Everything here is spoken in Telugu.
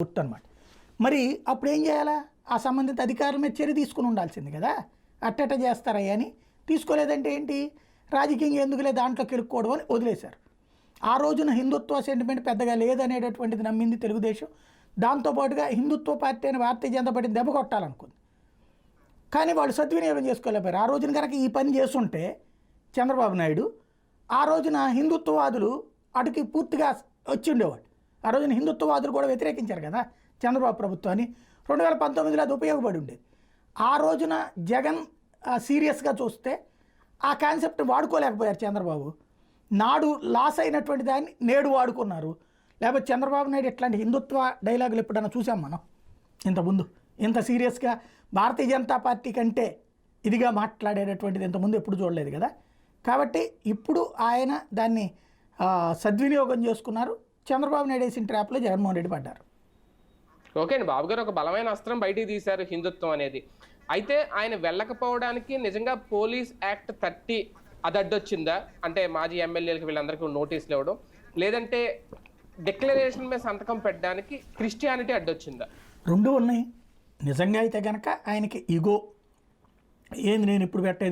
గుర్తు అనమాట. మరి అప్పుడు ఏం చేయాలా? ఆ సంబంధిత అధికారుల మీద చర్య తీసుకుని ఉండాల్సింది కదా. అట్టట చేస్తారయ్యా అని తీసుకోలేదంటే ఏంటి? రాజకీయంగా ఎందుకులే దాంట్లో కెలుక్కోవడం అని వదిలేశారు. ఆ రోజున హిందుత్వ సెంటిమెంట్ పెద్దగా లేదనేటటువంటిది నమ్మింది తెలుగుదేశం. దాంతోపాటుగా హిందుత్వ పార్టీ అయిన భారతీయ జనతా పార్టీని దెబ్బ కొట్టాలనుకుంది. కానీ వాళ్ళు సద్వినియోగం చేసుకోలేకపోయారు. ఆ రోజున కనుక ఈ పని చేస్తుంటే చంద్రబాబు నాయుడు ఆ రోజున హిందుత్వవాదులు అటుకి పూర్తిగా వచ్చి ఉండేవాడు. ఆ రోజున హిందుత్వవాదులు కూడా వ్యతిరేకించారు కదా చంద్రబాబు ప్రభుత్వాన్ని. 2019లో అది ఉపయోగపడి ఉండేది. ఆ రోజున జగన్ సీరియస్గా చూస్తే ఆ కాన్సెప్ట్ వాడుకోలేకపోయారు చంద్రబాబు. నాడు లాస్ అయినటువంటి దాన్ని నేడు వాడుకున్నారు. లేకపోతే చంద్రబాబు నాయుడు ఇట్లాంటి హిందుత్వ డైలాగులు ఎప్పుడన్నా చూసాం మనం ఇంతకుముందు? ఇంత సీరియస్గా భారతీయ జనతా పార్టీ కంటే ఇదిగా మాట్లాడేటటువంటిది ఇంతకుముందు ఎప్పుడు చూడలేదు కదా. కాబట్టి ఇప్పుడు ఆయన దాన్ని సద్వినియోగం చేసుకున్నారు. చంద్రబాబు నాయుడు వేసిన ట్రాప్లో జగన్మోహన్ రెడ్డి పడ్డారు. ఓకే అండి, బాబు గారు ఒక బలమైన అస్త్రం బయటికి తీశారు హిందుత్వం అనేది. అయితే ఆయన వెళ్ళకపోవడానికి నిజంగా పోలీస్ యాక్ట్ 30 అది అడ్డొచ్చిందా? అంటే మాజీ ఎమ్మెల్యేలకు వీళ్ళందరికీ నోటీసులు ఇవ్వడం, లేదంటే డిక్లరేషన్ మీద సంతకం పెట్టడానికి క్రిస్టియానిటీ అడ్డొచ్చిందా? రెండు ఉన్నాయి. నిజంగా అయితే కనుక ఆయనకి ఇగో ఏంది నేను ఇప్పుడు పెట్టేది